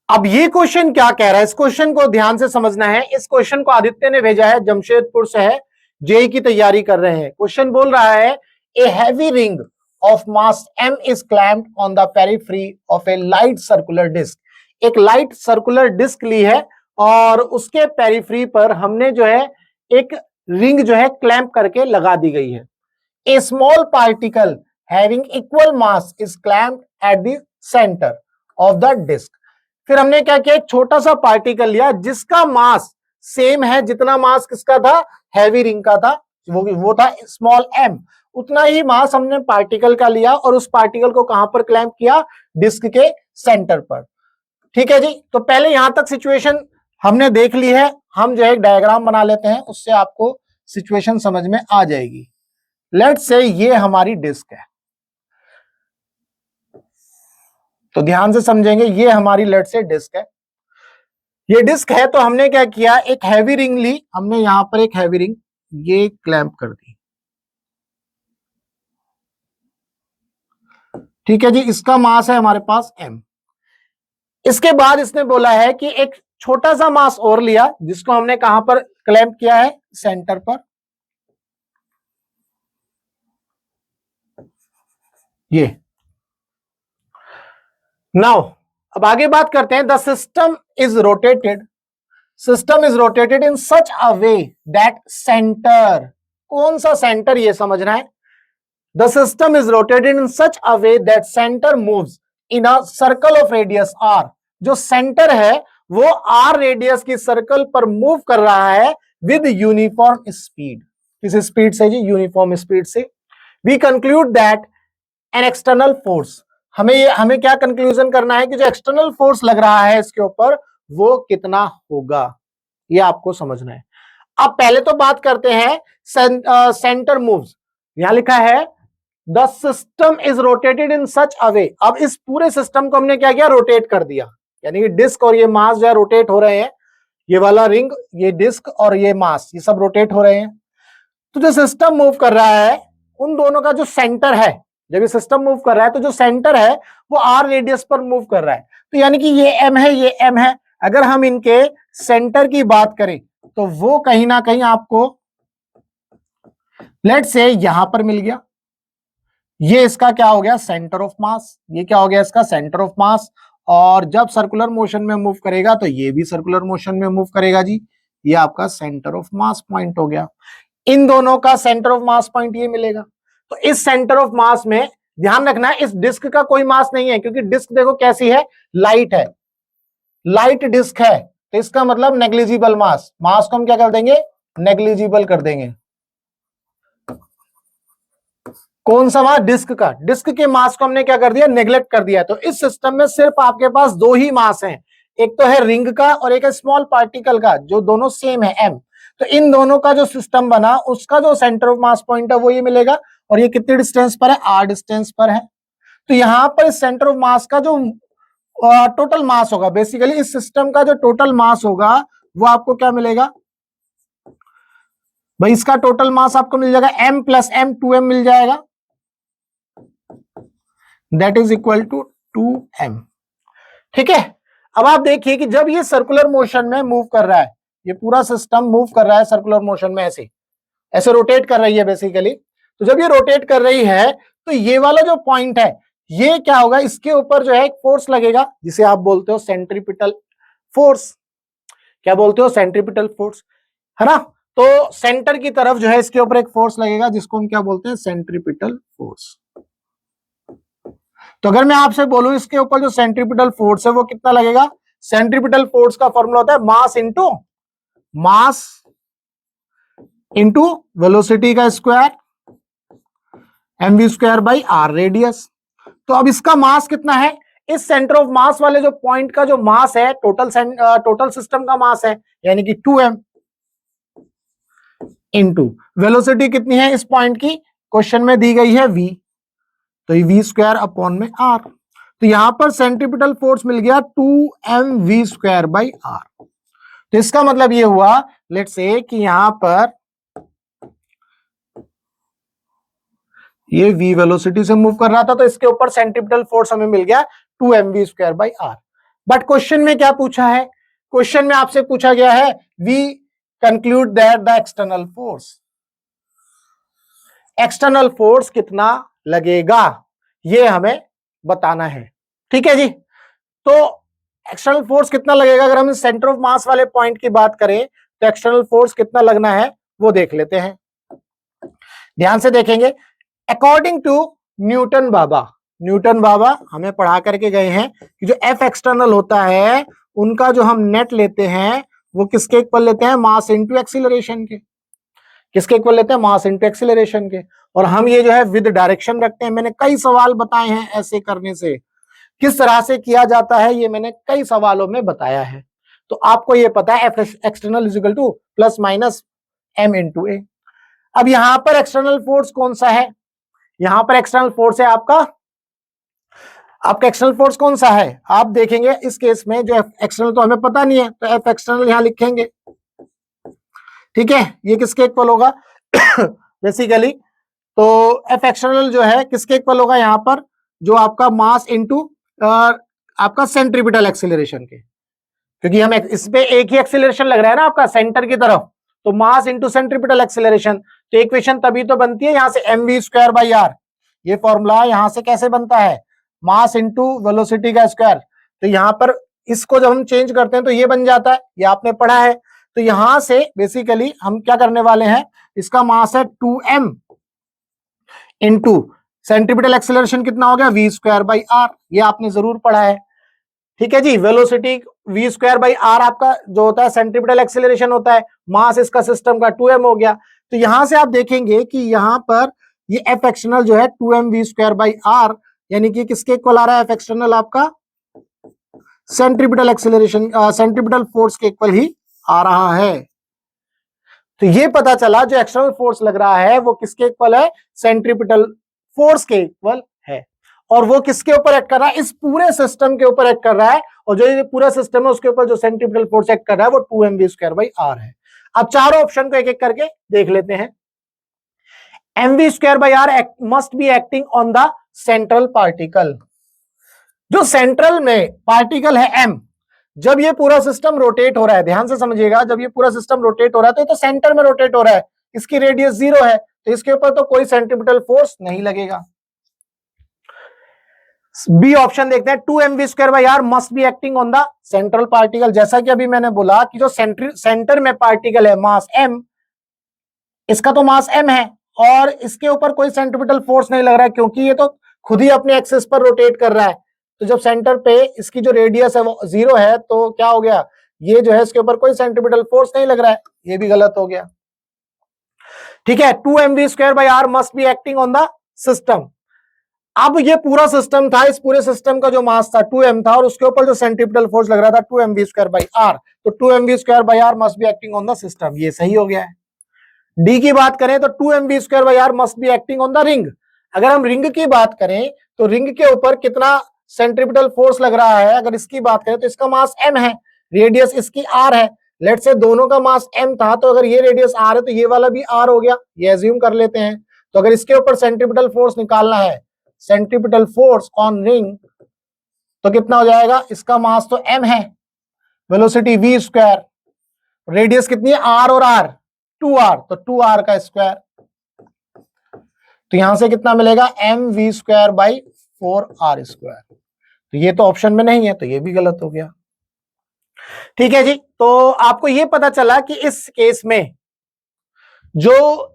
अब ये क्वेश्चन क्या कह रहा है, इस क्वेश्चन को ध्यान से समझना है। इस क्वेश्चन को आदित्य ने भेजा है, जमशेदपुर से है, जेई की तैयारी कर रहे हैं। क्वेश्चन बोल रहा है a heavy ring of mass m is clamped on the periphery of a light circular disc. एक लाइट सर्कुलर डिस्क ली है और उसके पेरिफेरी पर हमने जो है एक रिंग जो है क्लैंप करके लगा दी गई है। A small particle having equal mass is clamped at the centre of the disc. फिर हमने क्या किया, एक छोटा सा पार्टिकल लिया जिसका मास सेम है जितना मास किसका था, हैवी रिंग का था, वो था स्मॉल m। उतना ही मास हमने पार्टिकल का लिया और उस पार्टिकल को कहां पर क्लैंप किया, डिस्क के सेंटर पर। ठीक है जी, तो पहले यहां तक सिचुएशन हमने देख ली है। हम जो है एक डायग्राम बना लेते हैं, उससे आपको सिचुएशन समझ में आ जाएगी। लेट्स से ये हमारी डिस्क है, तो ध्यान से समझेंगे। ये हमारी लेट से डिस्क है, ये डिस्क है। तो हमने क्या किया, एक हैवी रिंग ली हमने, यहां पर एक हैवी रिंग ये क्लैंप कर दी। ठीक है जी, इसका मास है हमारे पास m। इसके बाद इसने बोला है कि एक छोटा सा मास और लिया जिसको हमने कहां पर क्लैंप किया है, सेंटर पर। ये नाउ अब आगे बात करते हैं। The system is rotated in such a way that centre, कौन सा सेंटर ये समझना है। The system is rotated in such a way that centre moves in a circle of radius r। जो सेंटर है वो r रेडियस की circle पर मूव कर रहा है विद यूनिफॉर्म स्पीड। किस स्पीड से जी, यूनिफॉर्म स्पीड से। We conclude that an external force, हमें क्या कंक्लूजन करना है कि जो एक्सटर्नल फोर्स लग रहा है इसके ऊपर वो कितना होगा, ये आपको समझना है। अब पहले तो बात करते हैं सेंटर मूव्स। यहां लिखा है the system is rotated in such a way. अब इस पूरे सिस्टम को हमने क्या किया, रोटेट कर दिया, यानी कि डिस्क और ये मास जो है रोटेट हो रहे हैं। ये वाला रिंग, ये डिस्क और ये मास, ये सब रोटेट हो रहे हैं। तो जो सिस्टम मूव कर रहा है उन दोनों का जो सेंटर है, जब ये सिस्टम मूव कर रहा है तो जो सेंटर है वो आर रेडियस पर मूव कर रहा है। तो यानी कि ये एम है, ये एम है। अगर हम इनके सेंटर की बात करें तो वो कहीं ना कहीं आपको लेट से यहां पर मिल गया। ये इसका क्या हो गया, सेंटर ऑफ मास। ये क्या हो गया, इसका सेंटर ऑफ मास। और जब सर्कुलर मोशन में मूव करेगा तो ये भी सर्कुलर मोशन में मूव करेगा जी। ये आपका सेंटर ऑफ मास पॉइंट हो गया। इन दोनों का सेंटर ऑफ मास पॉइंट ये मिलेगा। तो इस सेंटर ऑफ मास में ध्यान रखना है इस डिस्क का कोई मास नहीं है, क्योंकि डिस्क देखो कैसी है, लाइट है, लाइट डिस्क है। तो इसका मतलब नेग्लिजिबल मास, मास को हम क्या कर देंगे, नेग्लिजिबल कर देंगे। कौन सा मास, डिस्क का। डिस्क के मास को हमने क्या कर दिया, नेग्लेक्ट कर दिया। तो इस सिस्टम में सिर्फ आपके पास दो ही मास हैं, एक तो है रिंग का और एक है स्मॉल पार्टिकल का, जो दोनों सेम है m। तो इन दोनों का जो सिस्टम बना उसका जो सेंटर ऑफ मास पॉइंट है वो ये मिलेगा। और ये कितनी डिस्टेंस पर है, r डिस्टेंस पर है। तो यहां पर सेंटर ऑफ मास का जो टोटल मास होगा, बेसिकली इस सिस्टम का जो टोटल मास होगा वो आपको क्या मिलेगा भाई, इसका टोटल मास आपको मिल जाएगा m प्लस m, 2m मिल जाएगा। That is equal to 2m। ठीक है, अब आप देखिए कि जब ये सर्कुलर मोशन में मूव कर रहा है, ये पूरा सिस्टम मूव कर रहा है सर्कुलर मोशन में, ऐसे ऐसे रोटेट कर रही है बेसिकली। तो जब ये रोटेट कर रही है तो ये वाला जो पॉइंट है ये क्या होगा, इसके ऊपर जो है एक फोर्स लगेगा जिसे आप बोलते हो सेंट्रीपिटल फोर्स। क्या बोलते हो, सेंट्रीपिटल फोर्स, है ना। तो सेंटर की तरफ जो है इसके ऊपर एक फोर्स लगेगा जिसको हम क्या बोलते हैं, सेंट्रीपिटल फोर्स। तो अगर मैं आपसे बोलूं इसके ऊपर जो सेंट्रीपिटल फोर्स है वो कितना लगेगा, सेंट्रीपिटल फोर्स का फॉर्मूला होता है मास इंटू वेलोसिटी का square, mv² by R radius. तो अब इसका मास कितना है, इस सेंटर ऑफ मास वाले जो पॉइंट का जो मास है, टोटल सिस्टम का मास है, यानी कि 2m इंटू वेलोसिटी कितनी है इस पॉइंट की, क्वेश्चन में दी गई है v, तो ये v² अपॉन में r। तो यहां पर सेंट्रीपिटल फोर्स मिल गया 2mv² बाई r। तो इसका मतलब ये हुआ, लेट्स से कि यहां पर ये v वेलोसिटी से मूव कर रहा था, तो इसके ऊपर सेंट्रीपिटल फोर्स हमें मिल गया 2mv² by r। But question में क्या पूछा है, क्वेश्चन में आपसे पूछा गया है we conclude that the external force कितना लगेगा, ये हमें बताना है। ठीक है जी, तो एक्सटर्नल फोर्स कितना लगेगा, अगर हम सेंटर ऑफ मास वाले पॉइंट की बात करें तो एक्सटर्नल फोर्स कितना लगना है वो देख लेते हैं, ध्यान से देखेंगे। अकॉर्डिंग टू न्यूटन बाबा हमें पढ़ा करके गए हैं कि जो एफ एक्सटर्नल होता है उनका जो हम नेट लेते हैं वो किसके इक्वल लेते हैं, मास इनटू एक्सीलरेशन के। किसके इक्वल लेते हैं, मास इनटू एक्सीलरेशन के। और हम ये जो है विद डायरेक्शन रखते हैं। मैंने कई सवाल बताए हैं ऐसे करने से, किस तरह से किया जाता है ये मैंने कई सवालों में बताया है। तो आपको ये पता है F external is equal to plus minus m into a. अब यहां पर एक्सटर्नल फोर्स कौन सा है, यहां पर एक्सटर्नल फोर्स है आपका एक्सटर्नल फोर्स कौन सा है, आप देखेंगे इस केस में जो एक्सटर्नल तो हमें पता नहीं है, तो एफ एक्सटर्नल यहां लिखेंगे। ठीक है, ये किसके इक्वल होगा बेसिकली, तो एफ एक्सटर्नल जो है किसके इक्वल होगा यहाँ पर, जो आपका मास इनटू आपका सेंट्रीपिटल एक्सीलरेशन के, क्योंकि हम इस पे एक ही एक्सीलरेशन लग रहा है ना आपका सेंटर की तरफ, तो मास इनटू सेंट्रीपिटल एक्सीलरेशन। तो इक्वेशन तभी तो बनती है यहां से mv स्क्वायर बाई आर, ये फॉर्मूला यहां से कैसे बनता है, मास इनटू वेलोसिटी का स्क्वायर। तो यहां पर इसको जब हम चेंज करते हैं तो ये बन जाता है, ये आपने पढ़ा है। तो यहां से बेसिकली हम क्या करने वाले हैं, इसका मास है 2m इंटू सेंट्रीपिटल एक्सीलरेशन कितना हो गया v स्क्वायर बाई आर, ये आपने जरूर पढ़ा है। ठीक है जी, velocity v square by r आपका जो होता है सेंट्रीपिटल एक्सीलरेशन होता है, मास इसका सिस्टम का 2m हो गया। तो यहां से आप देखेंगे कि यहां पर ये एफ एक्सटर्नल जो है 2m v square by are, यानी कि किसके इक्वल आ रहा है एफ एक्सटर्नल आपका सेंट्रीपिटल एक्सीलरेशन सेंट्रीपिटल फोर्स के इक्वल ही आ रहा है। तो ये पता चला जो एक्सटर्नल फोर्स लग रहा है वो किसके इक्वल है, सेंट्रीपिटल फोर्स के इक्वल है। और वो किसके ऊपर एक्ट कर रहा है, इस पूरे सिस्टम के ऊपर एक्ट कर रहा है। और जो ये पूरा सिस्टम है उसके ऊपर जो सेंट्रीपिटल फोर्स एक्ट कर रहा है वो 2mv स्क्वायर बाई आर है। अब चारों ऑप्शन को एक एक करके देख लेते हैं। mv square by R must be acting on the central particle. जो सेंट्रल में पार्टिकल है m, जब ये पूरा सिस्टम रोटेट हो रहा है, ध्यान से समझिएगा, जब ये पूरा सिस्टम रोटेट हो रहा है तो ये तो सेंटर में रोटेट हो रहा है, इसकी रेडियस 0 है, तो इसके ऊपर तो कोई सेंट्रीपिटल फोर्स नहीं लगेगा। बी ऑप्शन देखते हैं, 2mv square by R must be acting on the central particle. जैसा कि अभी मैंने बोला कि जो सेंटर में पार्टिकल है मास m, इसका तो मास m है और इसके ऊपर कोई सेंट्रीपिटल फोर्स नहीं लग रहा है क्योंकि ये तो खुद ही अपने एक्सिस पर रोटेट कर रहा है। तो जब सेंटर पे इसकी जो रेडियस है वो 0 है तो क्या हो गया, ये जो है इसके ऊपर कोई सेंट्रीपिटल फोर्स नहीं लग रहा है, ये भी गलत हो गया। ठीक है, 2mv square by R must be acting on the system. अब ये पूरा सिस्टम था, इस पूरे सिस्टम का जो मास था 2m था और उसके ऊपर जो सेंट्रीपिटल फोर्स लग रहा था 2mv स्क्वायर बाई आर, तो 2mv square by R must be acting on the system, ये सही हो गया है। डी की बात करें तो 2mv square by R must be acting on the ring. अगर हम रिंग की बात करें तो रिंग के ऊपर कितना सेंट्रीपिटल फोर्स लग रहा है, अगर इसकी बात करें तो इसका मास m है, रेडियस इसकी r है। लेट से दोनों का मास m था, तो अगर ये रेडियस r है तो ये वाला भी r हो गया, ये एज्यूम कर लेते हैं। तो अगर इसके ऊपर सेंट्रीपिटल फोर्स निकालना है, सेंट्रीपिटल फोर्स ऑन रिंग, तो कितना हो जाएगा, इसका मास तो m है, वेलोसिटी v स्क्वायर, रेडियस कितनी है r और r 2r, तो 2r का स्क्वायर, तो यहां से कितना मिलेगा mv square by 4r square. तो ये तो ऑप्शन में नहीं है, तो ये भी गलत हो गया। ठीक है जी, तो आपको ये पता चला कि इस केस में जो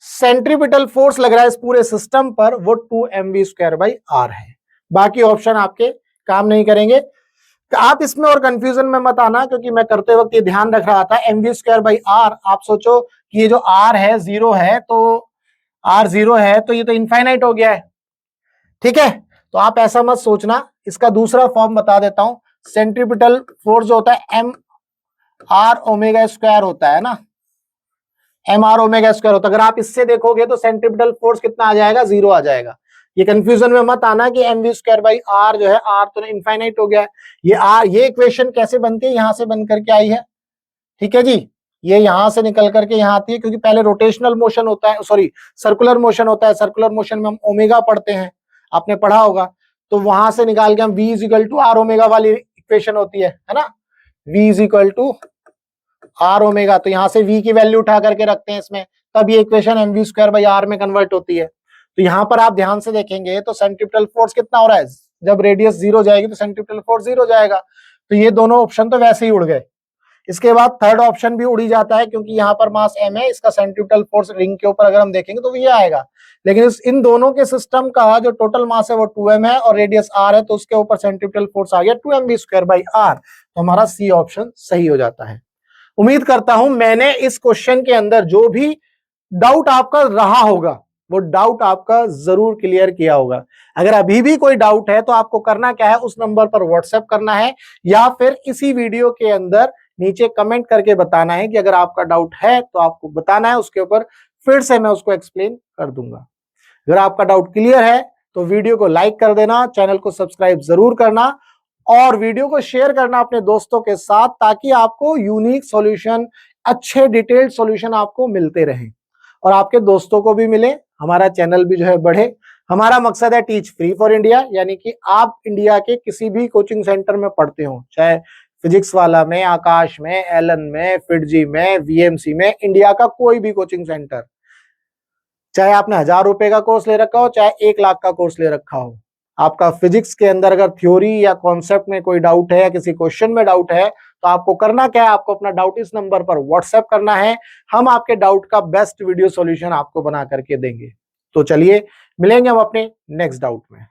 सेंट्रीपिटल फोर्स लग रहा है इस पूरे सिस्टम पर वो 2mv स्क्वायर बाई आर है। बाकी ऑप्शन आपके काम नहीं करेंगे। तो आप इसमें और कंफ्यूजन में मत आना, क्योंकि मैं करते वक्त ये ध्यान रख रहा था mv स्क्वायर बाई आर, आप सोचो कि ये जो r है 0 है, तो r 0 है तो ये तो इनफाइनाइट हो गया है। ठीक है, तो आप ऐसा मत सोचना। इसका दूसरा फॉर्म बता देता हूं, सेंट्रीपिटल फोर्स जो होता है m r ओमेगा स्क्वायर होता है ना, m r ओमेगा स्क्वायर होता है। अगर आप इससे देखोगे तो सेंट्रीपिटल फोर्स कितना आ जाएगा, 0 आ जाएगा। ये कंफ्यूजन में मत आना कि mv स्क्वायर बाई आर जो है, r तो इनफाइनाइट हो गया है। ये इक्वेशन कैसे बनती है, यहां से बन करके आई है। ठीक है जी, ये यहां से निकल करके यहां आती है, क्योंकि पहले रोटेशनल मोशन होता है, सॉरी सर्कुलर मोशन होता है। सर्कुलर मोशन में हम ओमेगा पढ़ते हैं, आपने पढ़ा होगा। तो वहां से निकाल के हम v is equal to R omega वाली इक्वेशन होती है ना, v is equal to R omega. तो यहां से v की वैल्यू उठा करके रखते हैं इसमें, तब ये equation mv square by R में कन्वर्ट होती है। तो यहाँ पर आप ध्यान से देखेंगे तो सेंट्रीपिटल फोर्स कितना हो रहा है, जब रेडियस जीरो जाएगी तो सेंट्रीपिटल फोर्स जीरो जाएगा। तो ये दोनों ऑप्शन तो वैसे ही उड़ गए। इसके बाद थर्ड ऑप्शन भी उड़ी जाता है, क्योंकि यहाँ पर मास m है, इसका सेंट्रीपिटल फोर्स रिंग के ऊपर अगर हम देखेंगे तो ये आएगा। लेकिन इन दोनों के सिस्टम का जो टोटल मास है वो 2m है और रेडियस r है, तो उसके ऊपर सेंट्रीपिटल फोर्स आ गया 2mv स्क्वायर बाई r। तो हमारा सी ऑप्शन सही हो जाता है। उम्मीद करता हूं मैंने इस क्वेश्चन के अंदर जो भी डाउट आपका रहा होगा वो डाउट आपका जरूर क्लियर किया होगा। अगर अभी भी कोई डाउट है तो आपको करना क्या है, उस नंबर पर व्हाट्सएप करना है या फिर इसी वीडियो के अंदर नीचे कमेंट करके बताना है कि अगर आपका डाउट है तो आपको बताना है, उसके ऊपर फिर से मैं उसको एक्सप्लेन कर दूंगा। अगर आपका डाउट क्लियर है तो वीडियो को लाइक कर देना, चैनल को सब्सक्राइब जरूर करना और वीडियो को शेयर करना अपने दोस्तों के साथ, ताकि आपको यूनिक सॉल्यूशन, अच्छे डिटेल्ड सॉल्यूशन आपको मिलते रहें और आपके दोस्तों को भी मिले, हमारा चैनल भी जो है बढ़े। हमारा मकसद है टीच फ्री फॉर इंडिया, यानी कि आप इंडिया के किसी भी कोचिंग सेंटर में पढ़ते हो, चाहे फिजिक्स वाला में, आकाश में, एलन में, फिटजी में, वीएमसी में, इंडिया का कोई भी कोचिंग सेंटर, चाहे आपने 1000 रुपए का कोर्स ले रखा हो, चाहे 1 लाख का कोर्स ले रखा हो, आपका फिजिक्स के अंदर अगर थ्योरी या कॉन्सेप्ट में कोई डाउट है या किसी क्वेश्चन में डाउट है, तो आपको करना क्या है, आपको अपना डाउट इस नंबर पर व्हाट्सएप करना है। हम आपके डाउट का बेस्ट वीडियो सॉल्यूशन आपको बना करके देंगे। तो चलिए मिलेंगे हम अपने नेक्स्ट डाउट में।